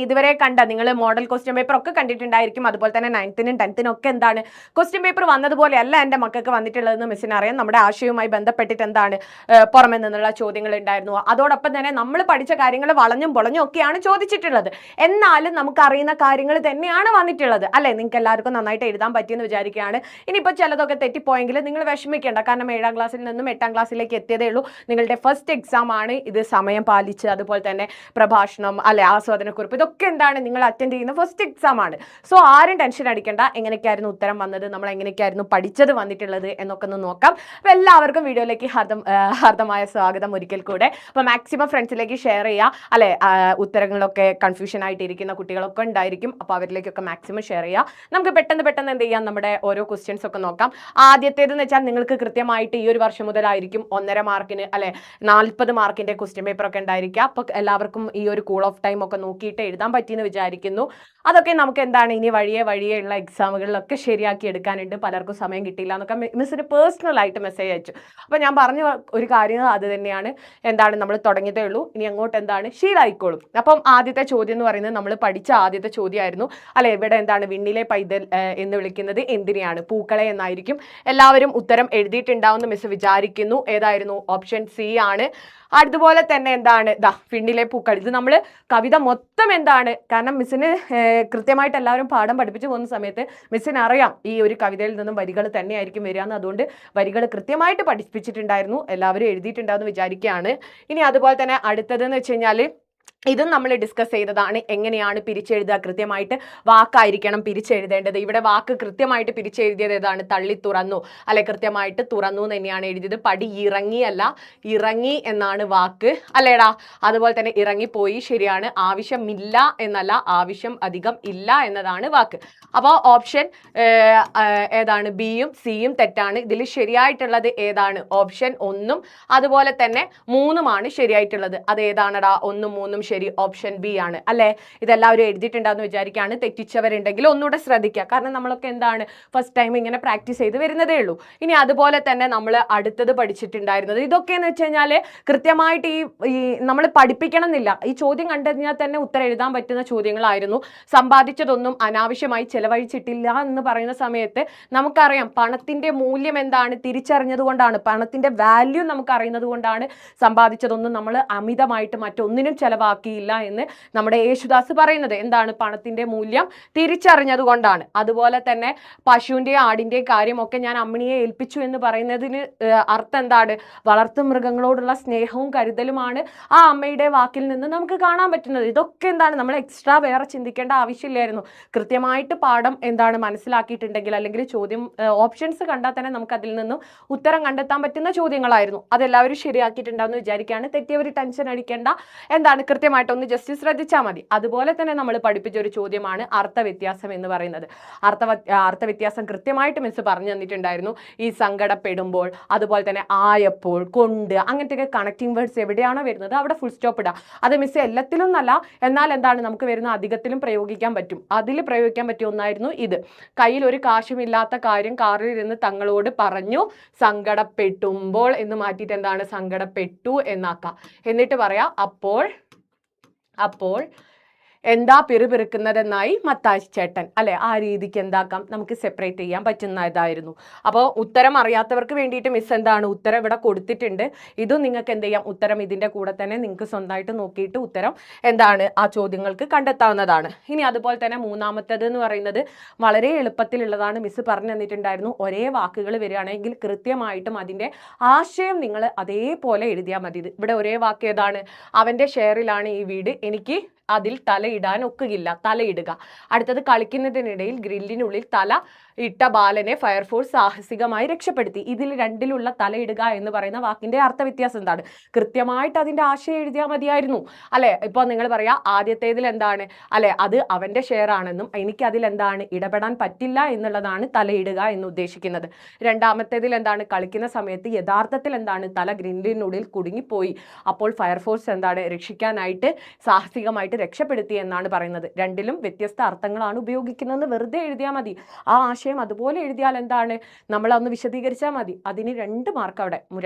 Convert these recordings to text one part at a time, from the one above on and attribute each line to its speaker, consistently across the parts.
Speaker 1: ഇതുവരെ കണ്ട നിങ്ങൾ മോഡൽ ക്വസ്റ്റ്യൻ പേപ്പർ ഒക്കെ കണ്ടിട്ടുണ്ടായിരിക്കും. അതുപോലെ തന്നെ 9th-നും 10th-നും ഒക്കെ എന്താണ് ക്വസ്റ്റ്യൻ പേപ്പർ വന്നതുപോലെ അല്ല എൻ്റെ മക്കൾക്ക് വന്നിട്ടുള്ളതെന്ന് മിസ്സിന് അറിയാം. നമ്മുടെ ആശയവുമായി ബന്ധപ്പെട്ടിട്ട് എന്താണ് പുറമെ നിന്നുള്ള ചോദ്യങ്ങൾ ഉണ്ടായിരുന്നു. അതോടൊപ്പം തന്നെ നമ്മൾ പഠിച്ച കാര്യങ്ങൾ വളഞ്ഞും പൊളഞ്ഞും ഒക്കെയാണ് ചോദിച്ചിട്ടുള്ളത്. എന്നാലും നമുക്ക് അറിയുന്ന കാര്യങ്ങൾ തന്നെയാണ് വന്നിട്ടുള്ളത് അല്ലേ? നിങ്ങൾക്ക് എല്ലാവർക്കും നന്നായിട്ട് എഴുതാൻ പറ്റിയെന്ന് വിചാരിക്കുകയാണ്. ഇനിയിപ്പോൾ ചിലതൊക്കെ തെറ്റിപ്പോയെങ്കിൽ നിങ്ങൾ വിഷമിക്കേണ്ട. കാരണം 7ാം ക്ലാസ്സിൽ നിന്നും 8ാം ക്ലാസ്സിലേക്ക് എത്തിയതേ ഉള്ളൂ. നിങ്ങളുടെ ഫസ്റ്റ് എക്സാം ആണ് ഇത്. സമയം പാലിച്ച് അതുപോലെ തന്നെ പ്രഭാഷണം അല്ലെ, ആസ്വാദനക്കുറിപ്പ്, ഇതൊക്കെ എന്താണ് നിങ്ങൾ അറ്റൻഡ് ചെയ്യുന്ന ഫസ്റ്റ് എക്സാം ആണ്. സോ ആരും ടെൻഷൻ അടിക്കേണ്ട. എങ്ങനെയൊക്കെയായിരുന്നു ഉത്തരം വന്നത്, നമ്മൾ എങ്ങനെയൊക്കെയായിരുന്നു പഠിച്ചത് വന്നിട്ടുള്ളത് എന്നൊക്കെ ഒന്ന് നോക്കാം. അപ്പോൾ എല്ലാവർക്കും വീഡിയോയിലേക്ക് ഹാർദമായ സ്വാഗതം ഒരിക്കൽ കൂടെ. അപ്പോൾ മാക്സിമം ഫ്രണ്ട്സിലേക്ക് ഷെയർ ചെയ്യുക അല്ലെ. ഉത്തരങ്ങളൊക്കെ കൺഫ്യൂഷൻ ആയിട്ടിരിക്കുന്ന കുട്ടികളൊക്കെ ഉണ്ടായിരിക്കും. അപ്പോൾ അവരിലേക്കൊക്കെ മാക്സിമം ഷെയർ ചെയ്യുക. നമുക്ക് പെട്ടെന്ന് എന്ത് ചെയ്യാം, നമ്മുടെ ഓരോ ക്വസ്റ്റ്യൻസ് ഒക്കെ നോക്കാം. ആദ്യത്തേതെന്ന് വെച്ചാൽ നിങ്ങൾക്ക് കൃത്യമായിട്ട് ഈ ഒരു വർഷം മുതലായിരിക്കും 1.5 മാർക്കിന് അല്ലെ 40 മാർക്കിന്റെ ക്വസ്റ്റ്യൻ പേപ്പർ ഒക്കെ ഉണ്ടായിരിക്കുക. അപ്പോൾ എല്ലാവർക്കും ഈ ഒരു കൂൾ ഓഫ് ടൈം ഒക്കെ നോക്കിയിട്ട് എഴുതാൻ പറ്റിയെന്ന് വിചാരിക്കുന്നു. അതൊക്കെ നമുക്ക് എന്താണ് ഇനി വഴിയെ ഉള്ള എക്സാമുകളിലൊക്കെ ശരിയാക്കി എടുക്കാനുണ്ട്. പലർക്കും സമയം കിട്ടിയില്ല എന്നൊക്കെ മിസ്സിന് പേഴ്സണലായിട്ട് മെസ്സേജ് അയച്ചു. അപ്പോൾ ഞാൻ പറഞ്ഞ ഒരു കാര്യം അത് തന്നെയാണ്. എന്താണ് നമ്മൾ തുടങ്ങിയതേ ഉള്ളൂ, ഇനി അങ്ങോട്ട് എന്താണ് ശീലമായിക്കോളും. അപ്പം ആദ്യത്തെ ചോദ്യം എന്ന് പറയുന്നത് നമ്മൾ പഠിച്ച ആദ്യത്തെ ചോദ്യമായിരുന്നു അല്ലെ. ഇവിടെ എന്താണ് വിണ്ണിലെ പൈതൽ എന്ന് വിളിക്കുന്നത് എന്തിനെയാണ്? പൂക്കളെ എന്നായിരിക്കും. എല്ലാവരും ഉത്തരം എഴുതിയിട്ടുണ്ടാവുമെന്ന് മിസ് വിചാരിക്കുന്നു. ഏതായിരുന്നു? ഓപ്ഷൻ സി ആണ്. അതുപോലെ തന്നെ എന്താണ് വിണ്ണിലെ പൂക്കൾ, ഇത് നമ്മൾ കവിത മൊത്തം എന്താണ്, കാരണം മിസ്സിന് കൃത്യമായിട്ട് എല്ലാവരും പാഠം പഠിപ്പിച്ചു പോകുന്ന സമയത്ത് മിസ്സിന് അറിയാം ഈ ഒരു കവിതയിൽ നിന്നും വരികൾ തന്നെയായിരിക്കും വരിക എന്ന്. അതുകൊണ്ട് വരികൾ കൃത്യമായിട്ട് പഠിപ്പിച്ചിട്ടുണ്ടായിരുന്നു. എല്ലാവരും എഴുതിയിട്ടുണ്ടാവുമെന്ന് വിചാരിക്കുകയാണ്. ഇനി അതുപോലെ തന്നെ അടുത്തതെന്ന് വെച്ച് കഴിഞ്ഞാൽ ഇതും നമ്മൾ ഡിസ്കസ് ചെയ്തതാണ്. എങ്ങനെയാണ് പിരിച്ചെഴുതുക? കൃത്യമായിട്ട് വാക്കായിരിക്കണം പിരിച്ചെഴുതേണ്ടത്. ഇവിടെ വാക്ക് കൃത്യമായിട്ട് പിരിച്ചെഴുതിയത് ഏതാണ്? തള്ളി തുറന്നു അല്ലെ, കൃത്യമായിട്ട് തുറന്നു തന്നെയാണ് എഴുതിയത്. പടി ഇറങ്ങി അല്ല, ഇറങ്ങി എന്നാണ് വാക്ക് അല്ലേടാ. അതുപോലെ തന്നെ ഇറങ്ങിപ്പോയി ശരിയാണ്. ആവശ്യമില്ല എന്നല്ല, ആവശ്യം അധികം ഇല്ല എന്നതാണ് വാക്ക്. അപ്പോൾ ഓപ്ഷൻ ഏതാണ്? ബിയും സിയും തെറ്റാണ്. ഇതിൽ ശരിയായിട്ടുള്ളത് ഏതാണ്? ഓപ്ഷൻ 1ഉം അതുപോലെ തന്നെ 3ഉമാണ് ശരിയായിട്ടുള്ളത്. അത് ഏതാണടാ? 1ഉം 3ഉം ശരി. ഓപ്ഷൻ ബി ആണ് അല്ലെ. ഇതെല്ലാവരും എഴുതിയിട്ടുണ്ടാന്ന് വിചാരിക്കുകയാണ്. തെറ്റിച്ചവരുണ്ടെങ്കിൽ ഒന്നുകൂടെ ശ്രദ്ധിക്കുക. കാരണം നമ്മളൊക്കെ എന്താണ് ഫസ്റ്റ് ടൈം ഇങ്ങനെ പ്രാക്ടീസ് ചെയ്ത് വരുന്നതേ ഉള്ളൂ. ഇനി അതുപോലെ തന്നെ നമ്മൾ അടുത്തത് പഠിച്ചിട്ടുണ്ടായിരുന്നത് ഇതൊക്കെയെന്ന് വെച്ച് കഴിഞ്ഞാൽ കൃത്യമായിട്ട് ഈ നമ്മൾ പഠിപ്പിക്കണം എന്നില്ല. ഈ ചോദ്യം കണ്ടുകഴിഞ്ഞാൽ തന്നെ ഉത്തരം എഴുതാൻ പറ്റുന്ന ചോദ്യങ്ങളായിരുന്നു. സമ്പാദിച്ചതൊന്നും അനാവശ്യമായി ചെലവഴിച്ചിട്ടില്ല എന്ന് പറയുന്ന സമയത്ത് നമുക്കറിയാം പണത്തിന്റെ മൂല്യം എന്താണ് തിരിച്ചറിഞ്ഞത് കൊണ്ടാണ്, പണത്തിന്റെ വാല്യൂ നമുക്ക് അറിയുന്നത് കൊണ്ടാണ് സമ്പാദിച്ചതൊന്നും നമ്മൾ അമിതമായിട്ട് മറ്റൊന്നിനും ചെലവാക്കിയില്ല എന്ന് നമ്മുടെ യേശുദാസ് പറയുന്നത്. എന്താണ്? പണത്തിന്റെ മൂല്യം തിരിച്ചറിഞ്ഞത് കൊണ്ടാണ്. അതുപോലെ തന്നെ പശുവിന്റെയും ആടിന്റെയും കാര്യമൊക്കെ ഞാൻ അമ്മിണിയെ ഏൽപ്പിച്ചു എന്ന് പറയുന്നതിന് അർത്ഥം എന്താണ്? വളർത്തു മൃഗങ്ങളോടുള്ള സ്നേഹവും കരുതലുമാണ് ആ അമ്മയുടെ വാക്കിൽ നിന്ന് നമുക്ക് കാണാൻ പറ്റുന്നത്. ഇതൊക്കെ എന്താണ് നമ്മൾ എക്സ്ട്രാ വേറെ ചിന്തിക്കേണ്ട ആവശ്യമില്ലായിരുന്നു. കൃത്യമായിട്ട് പാഠം എന്താണ് മനസ്സിലാക്കിയിട്ടുണ്ടെങ്കിൽ അല്ലെങ്കിൽ ചോദ്യം ഓപ്ഷൻസ് കണ്ടാൽ തന്നെ നമുക്ക് അതിൽ നിന്നും ഉത്തരം കണ്ടെത്താൻ പറ്റുന്ന ചോദ്യങ്ങളായിരുന്നു. അതെല്ലാവരും ശരിയാക്കിയിട്ടുണ്ടാവുമെന്ന് വിചാരിക്കുകയാണ്. തെറ്റിയവർ ടെൻഷൻ അടിക്കേണ്ട. എന്താണ് കൃത്യമായിട്ടൊന്ന് ജസ്റ്റ് ശ്രദ്ധിച്ചാൽ മതി. അതുപോലെ തന്നെ നമ്മൾ പഠിപ്പിച്ച ഒരു ചോദ്യമാണ് അർത്ഥവ്യത്യാസം എന്ന് പറയുന്നത്. അർത്ഥവ്യത്യാസം കൃത്യമായിട്ട് മിസ് പറഞ്ഞു തന്നിട്ടുണ്ടായിരുന്നു. ഈ സങ്കടപ്പെടുമ്പോൾ അതുപോലെ തന്നെ ആയപ്പോൾ കൊണ്ട് അങ്ങനത്തെ കണക്റ്റിംഗ് വേർഡ്സ് എവിടെയാണോ വരുന്നത് അവിടെ ഫുൾ സ്റ്റോപ്പ് ഇടുക. അത് മിസ് എല്ലാത്തിലും നല്ല, എന്നാൽ എന്താണ് നമുക്ക് വരുന്ന അധികത്തിലും പ്രയോഗിക്കാൻ പറ്റും. അതിൽ പ്രയോഗിക്കാൻ പറ്റിയ ഒന്നായിരുന്നു ഇത്. കയ്യിൽ ഒരു കാശുമില്ലാത്ത കാര്യം കാറിൽ ഇരുന്ന് തങ്ങളോട് പറഞ്ഞു സങ്കടപ്പെട്ടുമ്പോൾ എന്ന് മാറ്റിയിട്ട് എന്താണ് സങ്കടപ്പെട്ടു എന്നാക്കാം. എന്നിട്ട് പറയാം അപ്പോൾ എന്താ പിറുപിറുക്കുന്നതെന്നായി മത്തായി ചേട്ടൻ അല്ലെ. ആ രീതിക്ക് എന്താക്കാം നമുക്ക് സെപ്പറേറ്റ് ചെയ്യാൻ പറ്റുന്നതായിരുന്നു. അപ്പോൾ ഉത്തരം അറിയാത്തവർക്ക് വേണ്ടിയിട്ട് മിസ് എന്താണ് ഉത്തരം ഇവിടെ കൊടുത്തിട്ടുണ്ട്. ഇതും നിങ്ങൾക്ക് എന്ത് ചെയ്യാം, ഉത്തരം ഇതിൻ്റെ കൂടെ തന്നെ നിങ്ങൾക്ക് സ്വന്തമായിട്ട് നോക്കിയിട്ട് ഉത്തരം എന്താണ് ആ ചോദ്യങ്ങൾക്ക് കണ്ടെത്താവുന്നതാണ്. ഇനി അതുപോലെ തന്നെ മൂന്നാമത്തേത് എന്ന് പറയുന്നത് വളരെ എളുപ്പത്തിലുള്ളതാണ്. മിസ് പറഞ്ഞു തന്നിട്ടുണ്ടായിരുന്നു. ഒരേ വാക്കുകൾ വരികയാണെങ്കിൽ കൃത്യമായിട്ടും അതിൻ്റെ ആശയം നിങ്ങൾ അതേപോലെ എഴുതിയാൽ മതി. ഇവിടെ ഒരേ വാക്ക് ഏതാണ്? അവൻ്റെ ഷെയറിലാണ് ഈ വീട്, എനിക്ക് അതിൽ തലയിടാൻ ഒക്കുകയില്ല, തലയിടുക. അടുത്തത് കളിക്കുന്നതിനിടയിൽ ഗ്രില്ലിനുള്ളിൽ തല ഇട്ട ബാലനെ ഫയർഫോഴ്സ് സാഹസികമായി രക്ഷപ്പെടുത്തി. ഇതിൽ രണ്ടിലുള്ള തലയിടുക എന്ന് പറയുന്ന വാക്കിന്റെ അർത്ഥവ്യത്യാസം എന്താണ്? കൃത്യമായിട്ട് അതിന്റെ ആശയം എഴുതിയാൽ മതിയായിരുന്നു അല്ലെ. ഇപ്പോൾ നിങ്ങൾ പറയാ ആദ്യത്തേതിൽ എന്താണ് അല്ലെ, അത് അവന്റെ ഷെയർ ആണെന്നും എനിക്ക് അതിൽ എന്താണ് ഇടപെടാൻ പറ്റില്ല എന്നുള്ളതാണ് തലയിടുക എന്ന് ഉദ്ദേശിക്കുന്നത്. രണ്ടാമത്തേതിൽ എന്താണ് കളിക്കുന്ന സമയത്ത് യഥാർത്ഥത്തിൽ എന്താണ് തല ഗ്രില്ലിനുള്ളിൽ കുടുങ്ങിപ്പോയി, അപ്പോൾ ഫയർഫോഴ്സ് എന്താണ് രക്ഷിക്കാനായിട്ട് സാഹസികമായിട്ട് രക്ഷപ്പെടുത്തി എന്നാണ് പറയുന്നത്. രണ്ടിലും വ്യത്യസ്ത അർത്ഥങ്ങളാണ് ഉപയോഗിക്കുന്നതെന്ന് വെറുതെ എഴുതിയാൽ മതി. ആ ആശയം ആശയം അതുപോലെ എഴുതിയാൽ എന്താണ്, നമ്മളൊന്ന് വിശദീകരിച്ചാൽ മതി, അതിന് 2 മാർക്ക് അവിടെ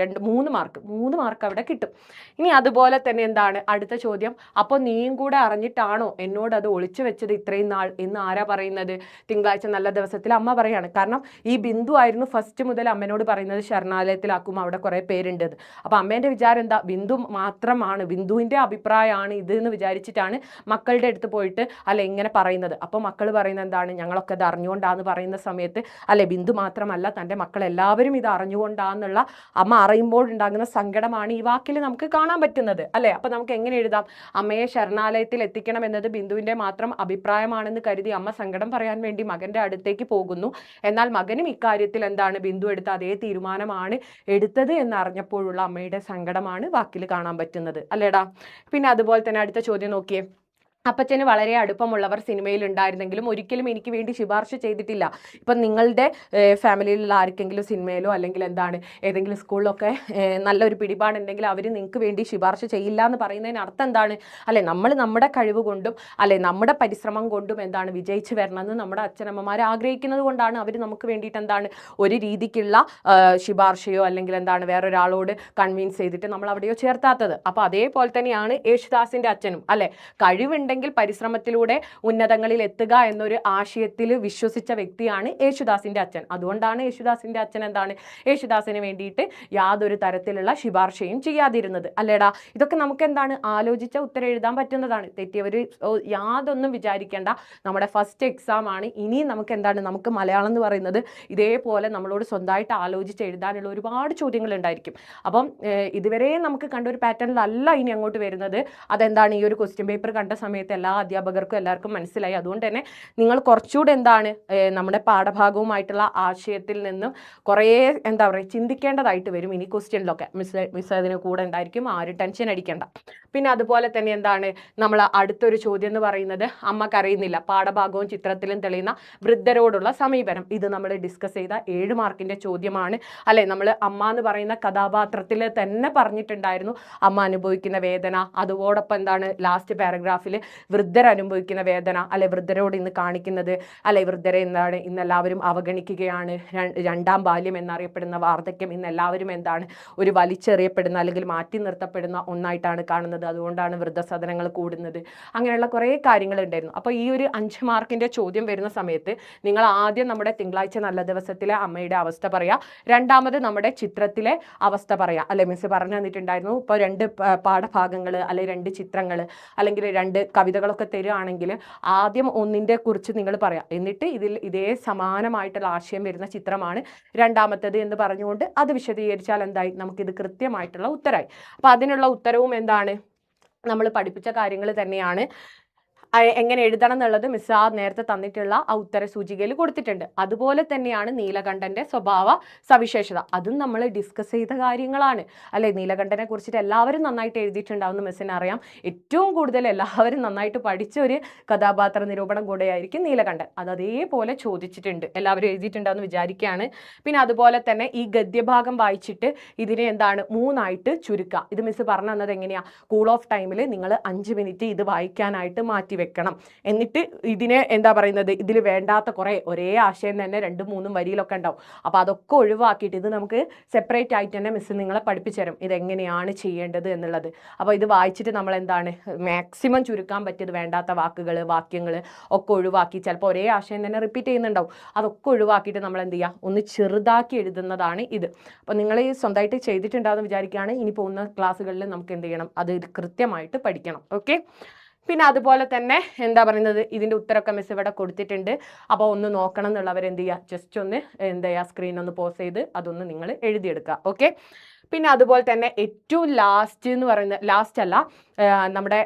Speaker 1: 3 മാർക്ക് അവിടെ കിട്ടും. ഇനി അതുപോലെ തന്നെ എന്താണ് അടുത്ത ചോദ്യം, അപ്പോൾ നീയും കൂടെ അറിഞ്ഞിട്ടാണോ എന്നോട് അത് ഒളിച്ചു വെച്ചത് ഇത്രയും നാൾ എന്ന് ആരാ പറയുന്നത്? തിങ്കളാഴ്ച നല്ല ദിവസത്തിൽ അമ്മ പറയാണ്. കാരണം ഈ ബിന്ദു ആയിരുന്നു ഫസ്റ്റ് മുതൽ അമ്മനോട് പറയുന്നത് ശരണാലയത്തിലാക്കും, അവിടെ കുറെ പേരുണ്ട്. അപ്പൊ അമ്മേന്റെ വിചാരം എന്താ, ബിന്ദു മാത്രമാണ്, ബിന്ദുവിന്റെ അഭിപ്രായമാണ് ഇത് എന്ന് വിചാരിച്ചിട്ടാണ് മക്കളുടെ അടുത്ത് പോയിട്ട് അല്ലെ ഇങ്ങനെ പറയുന്നത്. അപ്പൊ മക്കൾ പറയുന്നത് എന്താണ്, ഞങ്ങളൊക്കെ ഇത് അറിഞ്ഞുകൊണ്ടാന്ന് പറയുന്ന സമയത്ത് അല്ലെ ബിന്ദു മാത്രമല്ല തൻ്റെ മക്കൾ എല്ലാവരും ഇത് അറിഞ്ഞുകൊണ്ടാന്നുള്ള അമ്മ അറിയുമ്പോൾ ഉണ്ടാകുന്ന സങ്കടമാണ് ഈ വാക്കിൽ നമുക്ക് കാണാൻ പറ്റുന്നത് അല്ലെ. അപ്പൊ നമുക്ക് എങ്ങനെ എഴുതാം, അമ്മയെ ശരണാലയത്തിൽ എത്തിക്കണം എന്നത് ബിന്ദുവിന്റെ മാത്രം അഭിപ്രായമാണെന്ന് കരുതി അമ്മ സങ്കടം പറയാൻ വേണ്ടി മകന്റെ അടുത്തേക്ക് പോകുന്നു. എന്നാൽ മകനും ഇക്കാര്യത്തിൽ എന്താണ്, ബിന്ദു എടുത്ത അതേ തീരുമാനമാണ് എടുത്തത് എന്നറിഞ്ഞപ്പോഴുള്ള അമ്മയുടെ സങ്കടമാണ് വാക്കിൽ കാണാൻ പറ്റുന്നത് അല്ലേടാ. പിന്നെ അതുപോലെ തന്നെ അടുത്ത ചോദ്യം നോക്കിയേ, അപ്പച്ചന് വളരെ അടുപ്പമുള്ളവർ സിനിമയിൽ ഉണ്ടായിരുന്നെങ്കിലും ഒരിക്കലും എനിക്ക് വേണ്ടി ശുപാർശ ചെയ്തിട്ടില്ല. ഇപ്പം നിങ്ങളുടെ ഫാമിലിയിലുള്ള ആർക്കെങ്കിലും സിനിമയിലോ അല്ലെങ്കിൽ എന്താണ് ഏതെങ്കിലും സ്കൂളിലൊക്കെ നല്ലൊരു പിടിപാടുണ്ടെങ്കിൽ അവർ നിങ്ങൾക്ക് വേണ്ടി ശുപാർശ ചെയ്യില്ല എന്ന് പറയുന്നതിന് അർത്ഥം എന്താണ്, അല്ലെ നമ്മൾ നമ്മുടെ കഴിവ് കൊണ്ടും അല്ലെ നമ്മുടെ പരിശ്രമം കൊണ്ടും എന്താണ് വിജയിച്ച് വരണമെന്ന് നമ്മുടെ അച്ഛനമ്മമാർ ആഗ്രഹിക്കുന്നത് കൊണ്ടാണ് അവർ നമുക്ക് വേണ്ടിയിട്ട് എന്താണ് ഒരു രീതിക്കുള്ള ശുപാർശയോ അല്ലെങ്കിൽ എന്താണ് വേറൊരാളോട് കൺവിൻസ് ചെയ്തിട്ട് നമ്മൾ അവിടെയോ ചേർത്താത്തത്. അപ്പോൾ അതേപോലെ തന്നെയാണ് യേശുദാസിൻ്റെ അച്ഛനും അല്ലെ, കഴിവുണ്ട് പരിശ്രമത്തിലൂടെ ഉന്നതങ്ങളിൽ എത്തുക എന്നൊരു ആശയത്തിൽ വിശ്വസിച്ച വ്യക്തിയാണ് യേശുദാസിന്റെ അച്ഛൻ. അതുകൊണ്ടാണ് യേശുദാസിന്റെ അച്ഛൻ എന്താണ് യേശുദാസിന് വേണ്ടിയിട്ട് യാതൊരു തരത്തിലുള്ള ശുപാർശയും ചെയ്യാതിരുന്നത് അല്ലേടാ. ഇതൊക്കെ നമുക്ക് എന്താണ് ആലോചിച്ച ഉത്തരം എഴുതാൻ പറ്റുന്നതാണ്. തെറ്റിയവർ യാതൊന്നും വിചാരിക്കേണ്ട, നമ്മുടെ ഫസ്റ്റ് എക്സാം ആണ്. ഇനി നമുക്ക് എന്താണ്, നമുക്ക് മലയാളം എന്ന് പറയുന്നത് ഇതേപോലെ നമ്മളോട് സ്വന്തമായിട്ട് ആലോചിച്ച് എഴുതാനുള്ള ഒരുപാട് ചോദ്യങ്ങൾ ഉണ്ടായിരിക്കും. അപ്പം ഇതുവരെ നമുക്ക് കണ്ട ഒരു പാറ്റേണിലല്ല ഇനി അങ്ങോട്ട് വരുന്നത്. അതെന്താണ്, ഈ ഒരു ക്വസ്റ്റ്യൻ പേപ്പർ കണ്ട സമയത്ത് എല്ലാ അധ്യാപകർക്കും എല്ലാവർക്കും മനസ്സിലായി. അതുകൊണ്ട് തന്നെ നിങ്ങൾ കുറച്ചുകൂടെ എന്താണ് നമ്മുടെ പാഠഭാഗവുമായിട്ടുള്ള ആശയത്തിൽ നിന്നും കുറേ എന്താ പറയുക ചിന്തിക്കേണ്ടതായിട്ട് വരും ഇനി ക്വസ്റ്റ്യനിലൊക്കെ. മിസ് അതിന് കൂടെ ഉണ്ടായിരിക്കും, ആരും ടെൻഷൻ അടിക്കേണ്ട. പിന്നെ അതുപോലെ തന്നെ എന്താണ് നമ്മൾ അടുത്തൊരു ചോദ്യം എന്ന് പറയുന്നത്, അമ്മക്കറിയുന്നില്ല പാഠഭാഗവും ചിത്രത്തിലും തെളിയുന്ന വൃദ്ധരോടുള്ള സമീപനം. ഇത് നമ്മൾ ഡിസ്കസ് ചെയ്ത 7 മാർക്കിന്റെ ചോദ്യമാണ് അല്ലെ. നമ്മൾ അമ്മ എന്ന് പറയുന്ന കഥാപാത്രത്തിൽ തന്നെ പറഞ്ഞിട്ടുണ്ടായിരുന്നു അമ്മ അനുഭവിക്കുന്ന വേദന. അതോടൊപ്പം എന്താണ് ലാസ്റ്റ് പാരഗ്രാഫിൽ വൃദ്ധർ അനുഭവിക്കുന്ന വേദന അല്ലെ, വൃദ്ധരോട് ഇന്ന് കാണിക്കുന്നത് അല്ലെ, വൃദ്ധരെ എന്താണ് ഇന്ന് എല്ലാവരും അവഗണിക്കുകയാണ്, 2ാം ബാല്യം എന്നറിയപ്പെടുന്ന വാർദ്ധക്യം ഇന്ന് എല്ലാവരും എന്താണ് ഒരു വലിച്ചെറിയപ്പെടുന്ന അല്ലെങ്കിൽ മാറ്റി നിർത്തപ്പെടുന്ന ഒന്നായിട്ടാണ് കാണുന്നത്. അതുകൊണ്ടാണ് വൃദ്ധസദനങ്ങൾ കൂടുന്നത്. അങ്ങനെയുള്ള കുറേ കാര്യങ്ങൾ ഉണ്ടായിരുന്നു. അപ്പോൾ ഈ ഒരു 5 മാർക്കിന്റെ ചോദ്യം വരുന്ന സമയത്ത് നിങ്ങൾ ആദ്യം നമ്മുടെ തിങ്കളാഴ്ച നല്ല ദിവസത്തിലെ അമ്മയുടെ അവസ്ഥ പറയാ, രണ്ടാമത് നമ്മുടെ ചിത്രത്തിലെ അവസ്ഥ പറയാ അല്ലെ. മിസ് പറഞ്ഞു തന്നിട്ടുണ്ടായിരുന്നു, ഇപ്പോൾ 2 പാഠഭാഗങ്ങൾ അല്ലെങ്കിൽ 2 ചിത്രങ്ങൾ അല്ലെങ്കിൽ 2 കവിതകളൊക്കെ തരുവാണെങ്കിൽ ആദ്യം ഒന്നിൻ്റെ കുറിച്ച് നിങ്ങൾ പറയാം, എന്നിട്ട് ഇതേ സമാനമായിട്ടുള്ള ആശയം വരുന്ന ചിത്രമാണ് രണ്ടാമത്തേത് എന്ന് പറഞ്ഞുകൊണ്ട് അത് വിശദീകരിച്ചാൽ എന്തായി, നമുക്കിത് കൃത്യമായിട്ടുള്ള ഉത്തരമായി. അപ്പം അതിനുള്ള ഉത്തരവും എന്താണ്, നമ്മൾ പഠിപ്പിച്ച കാര്യങ്ങൾ തന്നെയാണ്. എങ്ങനെ എഴുതണം എന്നുള്ളത് മിസ് നേരത്തെ തന്നിട്ടുള്ള ആ ഉത്തര സൂചികയിൽ കൊടുത്തിട്ടുണ്ട്. അതുപോലെ തന്നെയാണ് നീലകണ്ഠന്റെ സ്വഭാവ സവിശേഷത, അതും നമ്മൾ ഡിസ്കസ് ചെയ്ത കാര്യങ്ങളാണ് അല്ലെ. നീലകണ്ഠനെ കുറിച്ചിട്ട് എല്ലാവരും നന്നായിട്ട് എഴുതിയിട്ടുണ്ടാവുന്ന മിസ്സിന് അറിയാം. ഏറ്റവും കൂടുതൽ എല്ലാവരും നന്നായിട്ട് പഠിച്ച ഒരു കഥാപാത്ര നിരൂപണം കൂടെയായിരിക്കും നീലകണ്ഠൻ. അത് അതേപോലെ ചോദിച്ചിട്ടുണ്ട്, എല്ലാവരും എഴുതിയിട്ടുണ്ടാവുമെന്ന് വിചാരിക്കുകയാണ്. പിന്നെ അതുപോലെ തന്നെ ഈ ഗദ്യഭാഗം വായിച്ചിട്ട് ഇതിനെ എന്താണ് 3ആയിട്ട് ചുരുക്കുക. ഇത് മിസ് പറഞ്ഞു തന്നത് എങ്ങനെയാ, കൂൾ ഓഫ് ടൈമിൽ നിങ്ങൾ 5 മിനിറ്റ് ഇത് വായിക്കാനായിട്ട് മാറ്റി വെക്കണം. എന്നിട്ട് ഇതിനെ എന്താ പറയുന്നത്, ഇതിൽ വേണ്ടാത്ത കുറേ ഒരേ ആശയം തന്നെ 2-3 വരിയിലൊക്കെ ഉണ്ടാവും. അപ്പോൾ അതൊക്കെ ഒഴിവാക്കിയിട്ട് ഇത് നമുക്ക് സെപ്പറേറ്റ് ആയിട്ട് തന്നെ മിസ് നിങ്ങളെ പഠിപ്പിച്ചു തരും ഇതെങ്ങനെയാണ് ചെയ്യേണ്ടത് എന്നുള്ളത്. അപ്പോൾ ഇത് വായിച്ചിട്ട് നമ്മൾ എന്താണ് മാക്സിമം ചുരുക്കാൻ പറ്റിയത് വേണ്ടാത്ത വാക്കുകൾ വാക്യങ്ങൾ ഒക്കെ ഒഴിവാക്കി, ചിലപ്പോൾ ഒരേ ആശയം തന്നെ റിപ്പീറ്റ് ചെയ്യുന്നുണ്ടാവും, അതൊക്കെ ഒഴിവാക്കിയിട്ട് നമ്മൾ എന്ത് ചെയ്യുക, ഒന്ന് ചെറുതാക്കി എഴുതുന്നതാണ് ഇത്. അപ്പോൾ നിങ്ങൾ സ്വന്തമായിട്ട് ചെയ്തിട്ടുണ്ടാകുമെന്ന് വിചാരിക്കുകയാണ്. ഇനി പോകുന്ന ക്ലാസ്സുകളിൽ നമുക്ക് എന്ത് ചെയ്യണം, അത് കൃത്യമായിട്ട് പഠിക്കണം. ഓക്കെ. പിന്നെ അതുപോലെ തന്നെ എന്താ പറയുന്നത്, ഇതിൻ്റെ ഉത്തരമൊക്കെ മിസ് ഇവിടെ കൊടുത്തിട്ടുണ്ട്. അപ്പോൾ ഒന്ന് നോക്കണം എന്നുള്ളവർ എന്ത് ചെയ്യുക, ജസ്റ്റ് ഒന്ന് എന്താ ചെയ്യുക, സ്ക്രീൻ ഒന്ന് പോസ് ചെയ്ത് അതൊന്ന് നിങ്ങൾ എഴുതിയെടുക്കുക. ഓക്കെ. പിന്നെ അതുപോലെ തന്നെ ഏറ്റവും ലാസ്റ്റ് എന്ന് പറയുന്നത്, ലാസ്റ്റ് അല്ല, നമ്മുടെ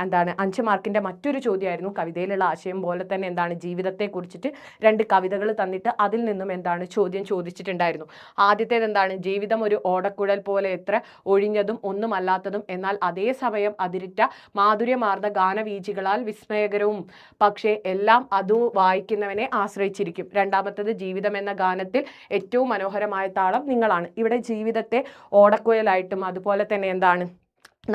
Speaker 1: എന്താണ് 5 മാർക്കിൻ്റെ മറ്റൊരു ചോദ്യമായിരുന്നു കവിതയിലുള്ള ആശയം പോലെ തന്നെ എന്താണ് ജീവിതത്തെ കുറിച്ചിട്ട് 2 കവിതകൾ തന്നിട്ട് അതിൽ നിന്നും എന്താണ് ചോദ്യം ചോദിച്ചിട്ടുണ്ടായിരുന്നു. ആദ്യത്തേത് എന്താണ്, ജീവിതം ഒരു ഓടക്കുഴൽ പോലെ എത്ര ഒഴിഞ്ഞതും ഒന്നുമല്ലാത്തതും എന്നാൽ അതേസമയം അതിരിറ്റ മാധുര്യമാർന്ന ഗാനവീചികളാൽ വിസ്മയകരവും, പക്ഷേ എല്ലാം അത് വായിക്കുന്നവനെ ആശ്രയിച്ചിരിക്കും. രണ്ടാമത്തേത് ജീവിതം എന്ന ഗാനത്തിൽ ഏറ്റവും മനോഹരമായ താളം നിങ്ങളാണ്. ഇവിടെ ജീവിതത്തെ ഓടക്കുഴലായിട്ടും അതുപോലെ തന്നെ എന്താണ്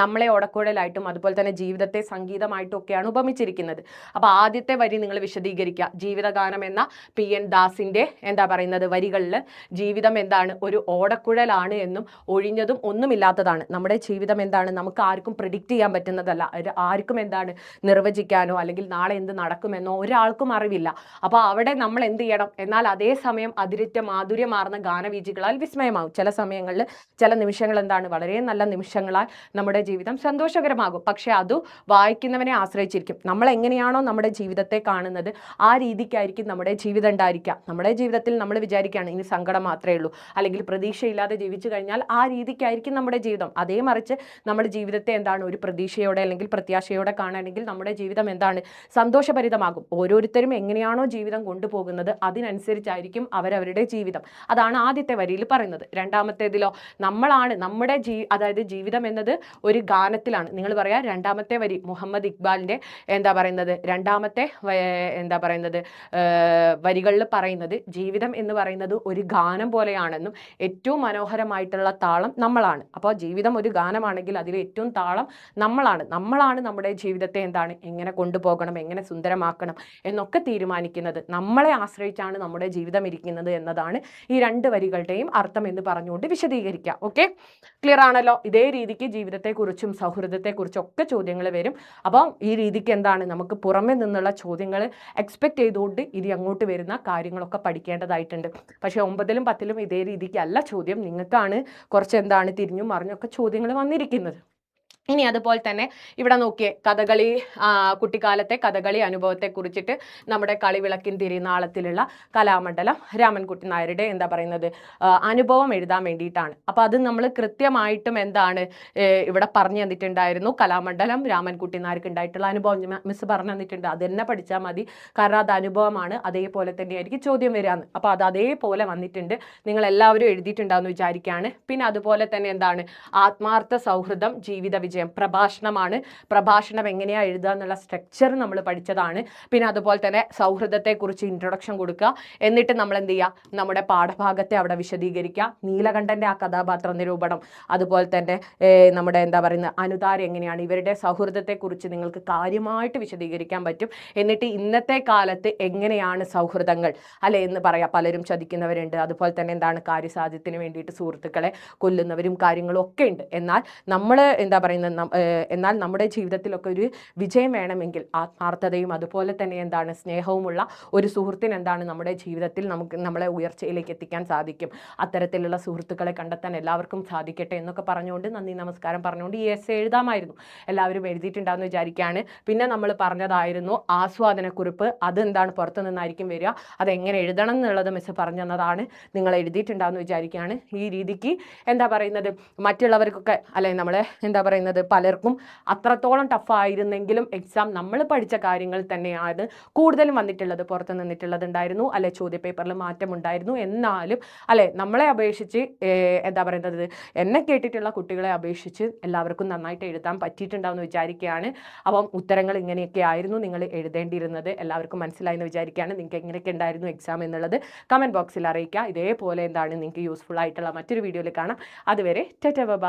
Speaker 1: നമ്മളെ ഓടക്കുഴലായിട്ടും അതുപോലെ തന്നെ ജീവിതത്തെ സംഗീതമായിട്ടും ഒക്കെയാണ് ഉപമിച്ചിരിക്കുന്നത്. അപ്പോൾ ആദ്യത്തെ വരി നിങ്ങൾ വിശദീകരിക്കുക. ജീവിതഗാനം എന്ന PN ദാസിന്റെ എന്താ പറയുന്നത് വരികളിൽ ജീവിതം എന്താണ്, ഒരു ഓടക്കുഴലാണ് എന്നും ഒഴിഞ്ഞതും ഒന്നുമില്ലാത്തതാണ്. നമ്മുടെ ജീവിതം എന്താണ്, നമുക്ക് ആർക്കും പ്രിഡിക്റ്റ് ചെയ്യാൻ പറ്റുന്നതല്ല. ആർക്കും എന്താണ് നിർവചിക്കാനോ അല്ലെങ്കിൽ നാളെ എന്ത് നടക്കുമെന്നോ ഒരാൾക്കും അറിവില്ല. അപ്പോൾ അവിടെ നമ്മൾ എന്ത് ചെയ്യണം, എന്നാൽ അതേസമയം അതിരിറ്റ മാധുര്യമാർന്ന ഗാനവീചികളാൽ വിസ്മയമാകും. ചില സമയങ്ങളിൽ ചില നിമിഷങ്ങൾ എന്താണ് വളരെ നല്ല നിമിഷങ്ങളാൽ നമ്മുടെ ജീവിതം സന്തോഷകരമാകും. പക്ഷെ അത് വായിക്കുന്നവനെ ആശ്രയിച്ചിരിക്കും. നമ്മൾ എങ്ങനെയാണോ നമ്മുടെ ജീവിതത്തെ കാണുന്നത് ആ രീതിക്കായിരിക്കും നമ്മുടെ ജീവിതം ഉണ്ടായിരിക്കുക. നമ്മുടെ ജീവിതത്തിൽ നമ്മൾ വിചാരിക്കുകയാണ് ഇനി സങ്കടം മാത്രമേ ഉള്ളൂ, അല്ലെങ്കിൽ പ്രതീക്ഷയില്ലാതെ ജീവിച്ചു കഴിഞ്ഞാൽ ആ രീതിക്കായിരിക്കും നമ്മുടെ ജീവിതം. അതേ മറിച്ച് നമ്മുടെ ജീവിതത്തെ എന്താണ് ഒരു പ്രതീക്ഷയോടെ അല്ലെങ്കിൽ പ്രത്യാശയോടെ കാണണമെങ്കിൽ നമ്മുടെ ജീവിതം എന്താണ് സന്തോഷഭരിതമാകും. ഓരോരുത്തരും എങ്ങനെയാണോ ജീവിതം കൊണ്ടുപോകുന്നത് അതിനനുസരിച്ചായിരിക്കും അവരവരുടെ ജീവിതം. അതാണ് ആദ്യത്തെ വരിയിൽ പറയുന്നത്. രണ്ടാമത്തേതിലോ നമ്മളാണ് നമ്മുടെ അതായത് ജീവിതം എന്നത് ഒരു ഗാനത്തിലാണ്. നിങ്ങൾ പറയാ രണ്ടാമത്തെ വരി മുഹമ്മദ് ഇക്ബാലിന്റെ എന്താ പറയുന്നത് രണ്ടാമത്തെ എന്താ പറയുന്നത് വരികളിൽ പറയുന്നത് ജീവിതം എന്ന് പറയുന്നത് ഒരു ഗാനം പോലെയാണെന്നും ഏറ്റവും മനോഹരമായിട്ടുള്ള താളം നമ്മളാണ്. അപ്പോൾ ജീവിതം ഒരു ഗാനമാണെങ്കിൽ അതിൽ ഏറ്റവും താളം നമ്മളാണ് നമ്മുടെ ജീവിതത്തെ എന്താണ് എങ്ങനെ കൊണ്ടുപോകണം, എങ്ങനെ സുന്ദരമാക്കണം എന്നൊക്കെ തീരുമാനിക്കുന്നത്. നമ്മളെ ആശ്രയിച്ചാണ് നമ്മുടെ ജീവിതം ഇരിക്കുന്നത് എന്നതാണ് ഈ രണ്ട് വരികളുടെയും അർത്ഥം എന്ന് പറഞ്ഞുകൊണ്ട് വിശദീകരിക്കുക. ഓക്കെ, ക്ലിയർ ആണല്ലോ? ഇതേ രീതിക്ക് ജീവിതത്തെക്കുറിച്ചും സൗഹൃദത്തെക്കുറിച്ചും ഒക്കെ ചോദ്യങ്ങൾ വരും. അപ്പം ഈ രീതിക്ക് എന്താണ് നമുക്ക് പുറമെ നിന്നുള്ള ചോദ്യങ്ങൾ എക്സ്പെക്ട് ചെയ്തുകൊണ്ട് ഇനി അങ്ങോട്ട് വരുന്ന കാര്യങ്ങളൊക്കെ പഠിക്കേണ്ടതായിട്ടുണ്ട്. പക്ഷേ 9ലും 10ലും ഇതേ രീതിക്കല്ല ചോദ്യം. നിങ്ങൾക്കാണ് കുറച്ച് എന്താണ് തിരിഞ്ഞും മറിഞ്ഞൊക്കെ ചോദ്യങ്ങൾ വന്നിരിക്കുന്നത്. ഇനി അതുപോലെ തന്നെ ഇവിടെ നോക്കിയേ, കഥകളി കുട്ടിക്കാലത്തെ കഥകളി അനുഭവത്തെ കുറിച്ചിട്ട് നമ്മുടെ കളിവിളക്കിൻ തിരുനാളത്തിലുള്ള കലാമണ്ഡലം രാമൻകുട്ടി നായരുടെ എന്താ പറയുന്നത് അനുഭവം എഴുതാൻ വേണ്ടിയിട്ടാണ്. അപ്പോൾ അത് നമ്മൾ കൃത്യമായിട്ടും എന്താണ് ഇവിടെ പറഞ്ഞു തന്നിട്ടുണ്ടായിരുന്നു. കലാമണ്ഡലം രാമൻകുട്ടി നായർക്ക് ഉണ്ടായിട്ടുള്ള അനുഭവം മിസ് പറഞ്ഞു തന്നിട്ടുണ്ട്. അത് തന്നെ പഠിച്ചാൽ മതി, കാരണം അത് അനുഭവമാണ്. അതേപോലെ തന്നെയായിരിക്കും ചോദ്യം വരാന്ന്. അപ്പോൾ അത് അതേപോലെ വന്നിട്ടുണ്ട്, നിങ്ങൾ എല്ലാവരും എഴുതിയിട്ടുണ്ടാവുമെന്ന് വിചാരിക്കുകയാണ്. പിന്നെ അതുപോലെ തന്നെ എന്താണ് ആത്മാർത്ഥ സൗഹൃദം ജീവിത വിജയം പ്രഭാഷണമാണ്. പ്രഭാഷണം എങ്ങനെയാണ് എഴുതുക എന്നുള്ള സ്ട്രക്ചർ നമ്മൾ പഠിച്ചതാണ്. പിന്നെ അതുപോലെ തന്നെ സൗഹൃദത്തെക്കുറിച്ച് ഇൻട്രൊഡക്ഷൻ കൊടുക്കുക. എന്നിട്ട് നമ്മൾ എന്ത് ചെയ്യുക, നമ്മുടെ പാഠഭാഗത്തെ അവിടെ വിശദീകരിക്കുക. നീലകണ്ഠൻ്റെ ആ കഥാപാത്ര നിരൂപണം, അതുപോലെ തന്നെ നമ്മുടെ എന്താ പറയുന്നത് അനുതാരം എങ്ങനെയാണ്, ഇവരുടെ സൗഹൃദത്തെക്കുറിച്ച് നിങ്ങൾക്ക് കാര്യമായിട്ട് വിശദീകരിക്കാൻ പറ്റും. എന്നിട്ട് ഇന്നത്തെ കാലത്ത് എങ്ങനെയാണ് സൗഹൃദങ്ങൾ അല്ലെ എന്ന് പറയാം. പലരും ചതിക്കുന്നവരുണ്ട്, അതുപോലെ തന്നെ എന്താണ് കാര്യസാധ്യത്തിന് വേണ്ടിയിട്ട് സുഹൃത്തുക്കളെ കൊല്ലുന്നവരും കാര്യങ്ങളും ഒക്കെ ഉണ്ട്. എന്നാൽ നമ്മൾ എന്താ പറയുന്നത് എന്നാൽ നമ്മുടെ ജീവിതത്തിലൊക്കെ ഒരു വിജയം വേണമെങ്കിൽ ആത്മാർത്ഥതയും അതുപോലെ തന്നെ എന്താണ് സ്നേഹവുമുള്ള ഒരു സുഹൃത്തിന് എന്താണ് നമ്മുടെ ജീവിതത്തിൽ നമ്മളെ ഉയർച്ചയിലേക്ക് എത്തിക്കാൻ സാധിക്കും. അത്തരത്തിലുള്ള സുഹൃത്തുക്കളെ കണ്ടെത്താൻ എല്ലാവർക്കും സാധിക്കട്ടെ എന്നൊക്കെ പറഞ്ഞുകൊണ്ട് നന്ദി നമസ്കാരം പറഞ്ഞുകൊണ്ട് ഈ എസ്സേ എഴുതാമായിരുന്നു. എല്ലാവരും എഴുതിയിട്ടുണ്ടാകുമെന്ന് വിചാരിക്കുകയാണ്. പിന്നെ നമ്മൾ പറഞ്ഞതായിരുന്നു ആസ്വാദനക്കുറിപ്പ്, അതെന്താണ് പുറത്തു നിന്നായിരിക്കും വരിക, അതെങ്ങനെ എഴുതണം എന്നുള്ളത് മിസ് പറഞ്ഞു തന്നതാണ്. നിങ്ങൾ എഴുതിയിട്ടുണ്ടാകുമെന്ന് വിചാരിക്കുകയാണ്. ഈ രീതിക്ക് എന്താ പറയുന്നത് മറ്റുള്ളവർക്കൊക്കെ അല്ലെ നമ്മളെ എന്താ പറയുന്നത് പലർക്കും അത്രത്തോളം ടഫായിരുന്നെങ്കിലും എക്സാം നമ്മൾ പഠിച്ച കാര്യങ്ങൾ തന്നെയാണ് കൂടുതലും വന്നിട്ടുള്ളത്. പുറത്ത് നിന്നിട്ടുള്ളത് ഉണ്ടായിരുന്നു അല്ലെ, ചോദ്യപേപ്പറിൽ മാറ്റമുണ്ടായിരുന്നു. എന്നാലും അല്ലെ നമ്മളെ അപേക്ഷിച്ച് എന്താ പറയുന്നത് എന്നെ കേട്ടിട്ടുള്ള കുട്ടികളെ അപേക്ഷിച്ച് എല്ലാവർക്കും നന്നായിട്ട് എഴുതാൻ പറ്റിയിട്ടുണ്ടാവുമെന്ന് വിചാരിക്കുകയാണ്. അപ്പം ഉത്തരങ്ങൾ ഇങ്ങനെയൊക്കെ ആയിരുന്നു നിങ്ങൾ എഴുതേണ്ടിയിരുന്നത്. എല്ലാവർക്കും മനസ്സിലായെന്ന് വിചാരിക്കുകയാണ്. നിങ്ങൾക്ക് എങ്ങനെയൊക്കെ ഉണ്ടായിരുന്നു എക്സാം എന്നുള്ളത് കമൻറ്റ് ബോക്സിൽ അറിയിക്കുക. ഇതേപോലെ എന്താണ് നിങ്ങൾക്ക് യൂസ്ഫുൾ ആയിട്ടുള്ള മറ്റൊരു വീഡിയോയിൽ കാണാം. അതുവരെ ടാറ്റാ ബൈ.